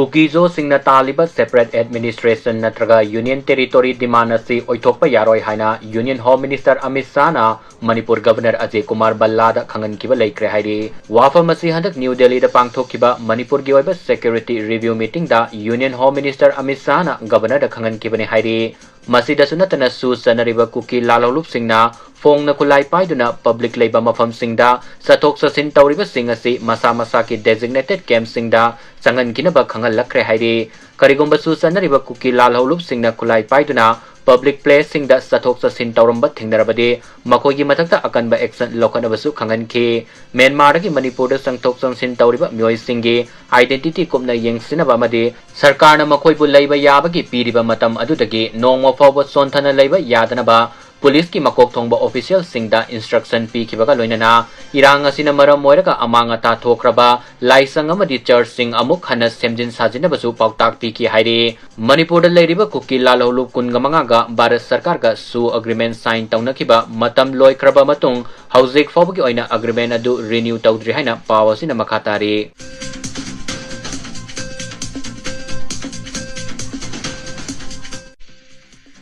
Kuki-Zo Singna Talliba separate administration natraga union territory demand asi Oithokpa Yaroi haina Union Home Minister Amit Shah na Manipur Governor Ajay Kumar Ballada khangan kiba laikre hairi wafam asi handak New Delhi da pangthokkiba Manipur gi oiba security review meeting da Union Home Minister Amit Shah na Governor da khangan kibani hairi masida sunatana su sanariba Kuki lalolup singna Fong na kulay paiduna public labor mafam singda sathok sasin tawriba singasi masa masa ki designated camp singda sangan kinaba khangal lakre hairi karigomba su sanariba Kuki lalolup singna kulay paiduna public place singda sathok sasin tawramba thingnarabadi makogi mathakta akanba action lokanabasu khangan ki Myanmar gi Manipur da sangthok sasin tawriba myoi singi identity kumna yengsinaba amadi sarkarna makoi bu leiba yabagi piriba matam adudagi nongma fawba sonthana leiba yadanaba Police ki makok thongba official singda instruction pi kibaga loinana irang asina maram moiraga amanga ta thokraba laisang amadi church sing amuk hana semjin sajina basu pautak pi ki hairi Manipur da leiriba Kuki lalolup kungamanga ga Bharat Sarkar ga su agreement sign tawna kiba matam loi kraba matung hauzik fawgi oina agreement adu renew tawdri haina pawasina makatari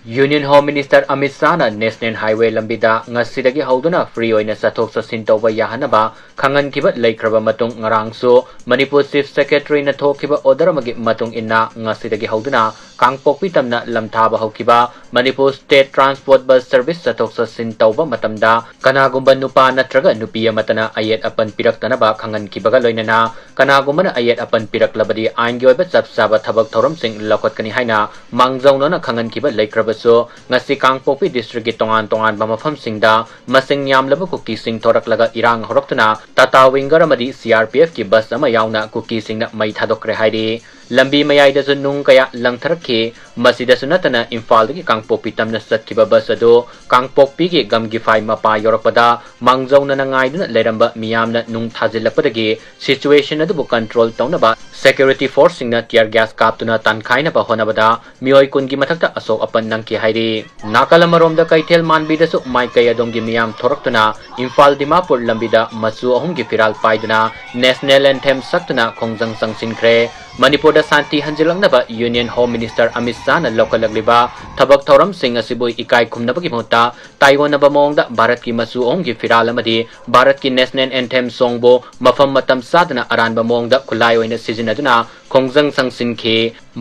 Union Home Minister Amit Shah na National Highway lambida ngasidagi hauduna free oina sathok sasin tawba yahanaba khangan kiba laikraba matung ngarangso Manipur Chief Secretary na thokiba order magi matung inna ngasidagi hauduna kangpokpi tamna lamthaba haukiba Manipur State Transport Bus Service sathok sasin tawba matamda kanagumba nupa natraga nupiya matana ayet apan piraktanaba khangan kibaga loinana kanagumba na ayet apan piraklabadi ain gi oiba chapsaba thabak thoram sing lokotkani haina mangjauna na khangan kiba laikraba so ngasi kangpokpi district ki tongan tongan ba mafam singda masing yamlaba Kuki sing thorak laga irang horoktuna tata winger amadi CRPF ki bus ama yauna Kuki singna mai thadokre hairi lambi mayai da nung kaya langtharakhi masida sunatana Imphal ki kangpokpi tamna satkiba bus ado kangpokpi ki gamgi fai mapa yorakpada mangjauna na ngaiduna leramba miyamna nung thajilakpadagi situation adu control tawnaba security force singna tear gas kaptuna tankhaina ba honabada mioi kungi mathakta asok apan nangki hairi nakalamarom da kaithel manbi da su mai kaya dongi miyam thoraktuna Imphal Dimapur lambida masu ahum gi firal paiduna national anthem saktuna khongjang sangsinkre Manipur da santi hanjilangnaba Union Home Minister Amit Shah na lokalagliba thabak thoram sing asibu ikai khumnaba gi mota taiwan ba mongda Bharat ki masu ahum gi firal amadi Bharat ki national anthem song bo mafam matam sadana aranba mongda khulai oina sizinaduna khongjang sangsinkhe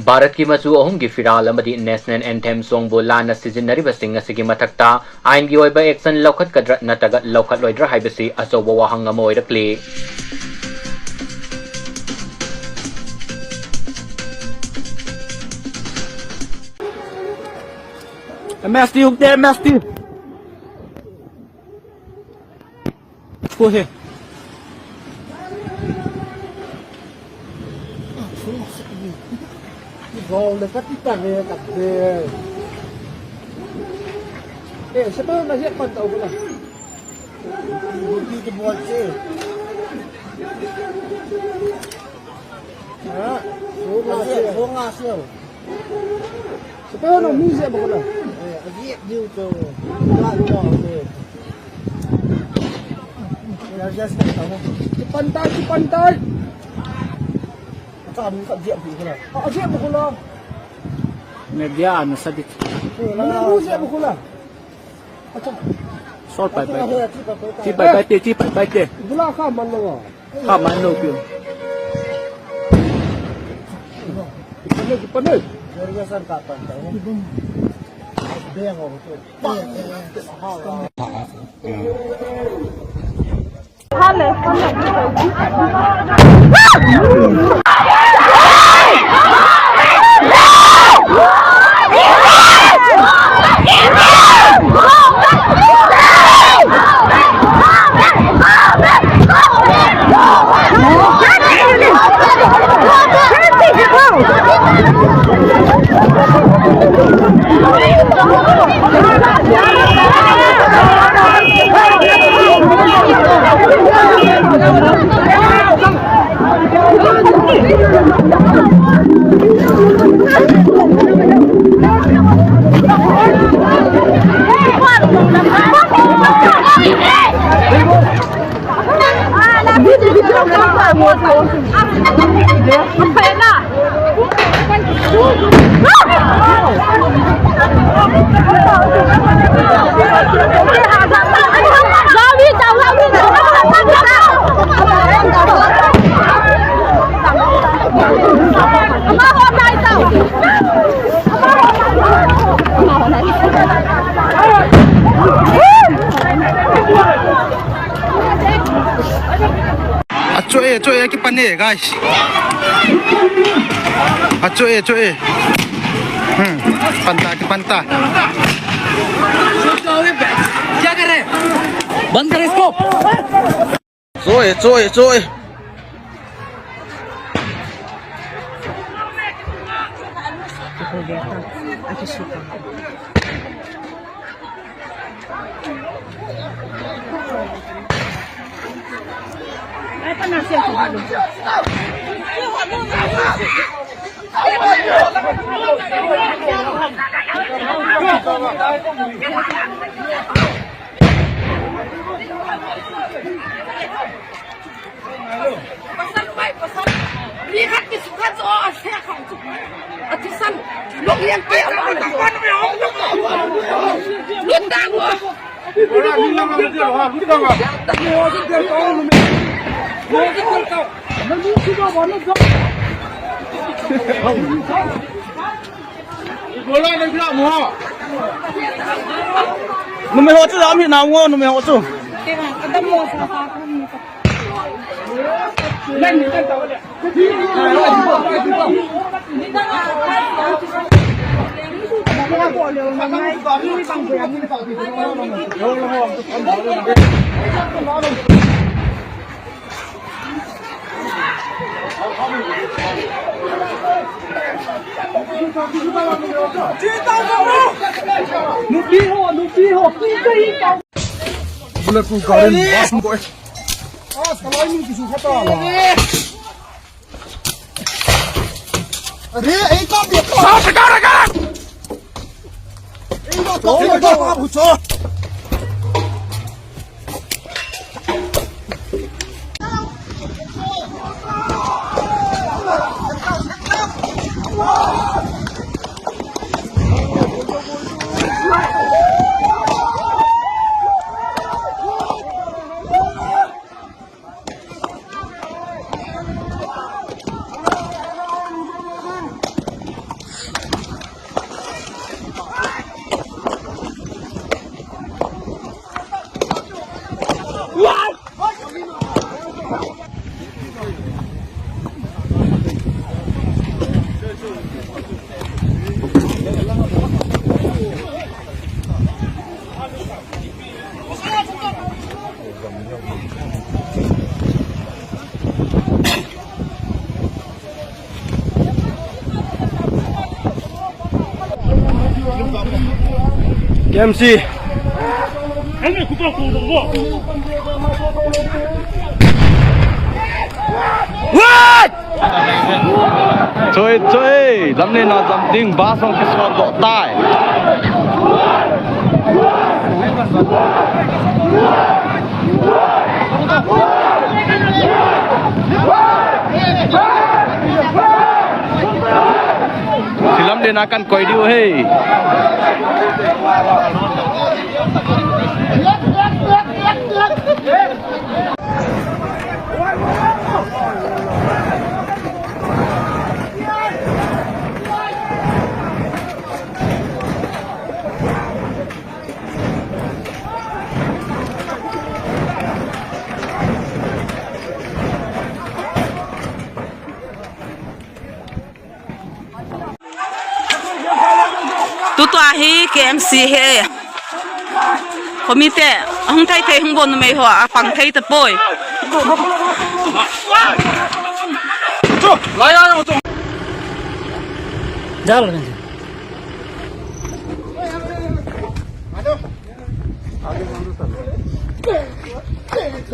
Bharat ki masu ahum gi firal amadi national anthem song bo lana sizinariba sing asigi mathakta ain gi oiba action lokhat kadra nataga lokhat loidra haibasi asoba wahang ama oirakli MST hook there, MST. Go ahead. Gol dekat kita ni tak dia. Siapa yang nak siapkan tahu pula? Bukti dibuat je. Bunga siapa? Siapa yang nak ni siapa pula? Agiat dia tu. Tak tahu dia. Ya just tahu. Cepantai. Kamu tak siap pula. Siap pula. Media anu sedikit. Mana siap pula? Macam Sol pai. Cipai. Bula ka mana? Kaman lo pun. Cepat. Biasa tak pandai. Dia yang tu. Apa Cuy cái pan này guys. Cuy. Panta cái panta. क्या कर रहे हैं? बंद कर इसको. Cuy. lihat di suka soal saya kan atisan lu yang kayak lu tahu Numai hotu dah ambil nama numai hotu. Bulletproof garden awesome boy. Kalau ini kisah kata lah. Ini kau dia. Sekarang. Ini kau apa buco? MC. What? Chơi, làm nên là dầm đinh ba xong cái sọt đỏ tai. Thì làm nên akan koi điêu hey. Tutu ahi KMC he. Komite hong thai thai hong bon mai ho a pang thai ta poi. Jalan ni.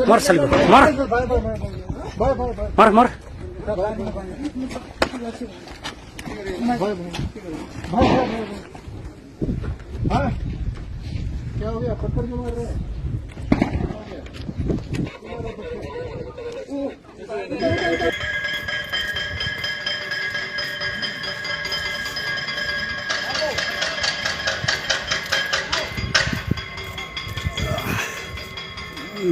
Mar salib. Mar. हाँ क्या हो गया पत्थर क्यों मार रहे हैं Ai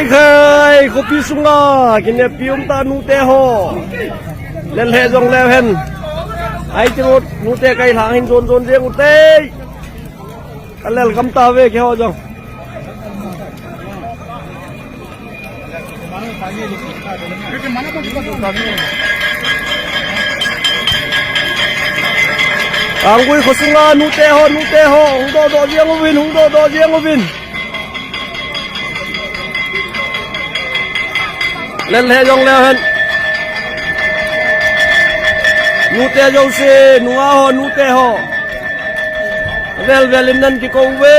khai kopi sunga kine pium ta nu te ho len he jong le hen ai chirut nu te kai lang hin zon zon jeng ute alel kam ta ve ke ho jong angui khosunga nu te ho hung do jeng ubin lên he jong leo hen nu te jong se nu a ho nu te ho vel vel nan ki ko we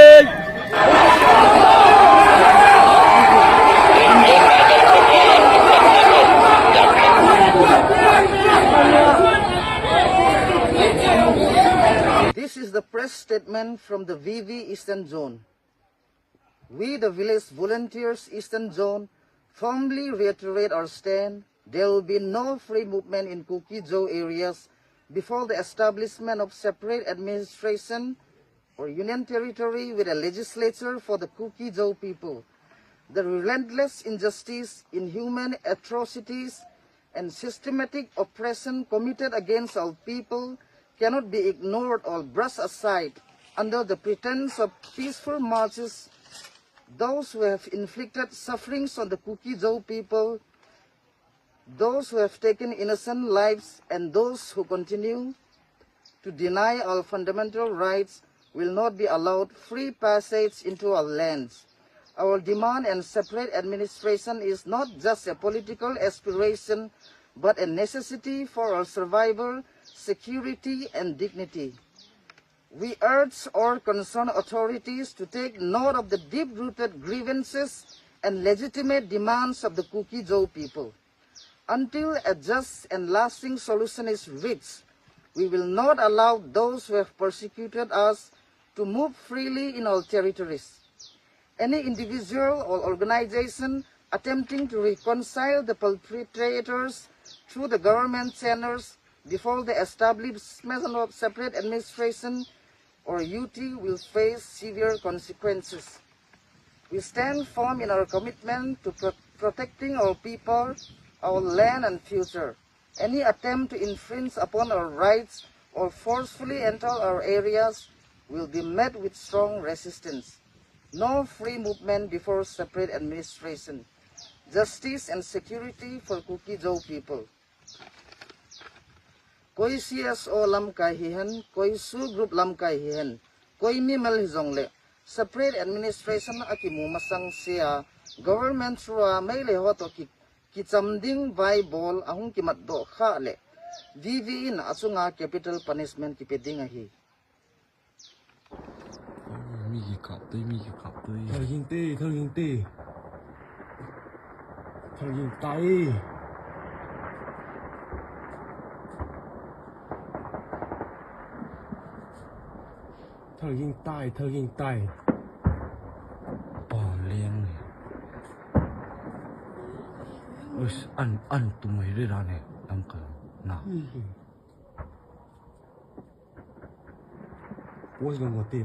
This is the press statement from the VV Eastern Zone. We, the village volunteers Eastern Zone, firmly reiterate our stand. There will be no free movement in Kuki-Zo areas before the establishment of separate administration or union territory with a legislature for the Kuki-Zo people. The relentless injustice, inhuman atrocities, and systematic oppression committed against our people cannot be ignored or brushed aside under the pretense of peaceful marches. Those who have inflicted sufferings on the Kuki-Zo people, those who have taken innocent lives, and those who continue to deny our fundamental rights will not be allowed free passage into our lands. Our demand and separate administration is not just a political aspiration, but a necessity for our survival, security, and dignity. We urge our concerned authorities to take note of the deep-rooted grievances and legitimate demands of the Kuki-Zo people. Until a just and lasting solution is reached, we will not allow those who have persecuted us to move freely in our territories. Any individual or organization attempting to reconcile the perpetrators through the government channels before the establishment of separate administration or UT will face severe consequences. We stand firm in our commitment to protecting our people, our land and future. Any attempt to infringe upon our rights or forcefully enter our areas will be met with strong resistance. No free movement before separate administration. Justice and security for Kuki-Zo people. Koi CSO lam kai hihen, koi su group lam kai hihen, koi mi mal hizong le. Separate administration akimu masang siya, government rua may le hoto kichamding vai bol ahung kimat do kha le. VV in asunga capital punishment kipeding ahi. Mi cặp tôi. thời hình tê thời hình tay thời hình tay Bỏ liền này. Ôi, ăn tụi mày đi ra này, đâm cờ, nào. pose ngon tê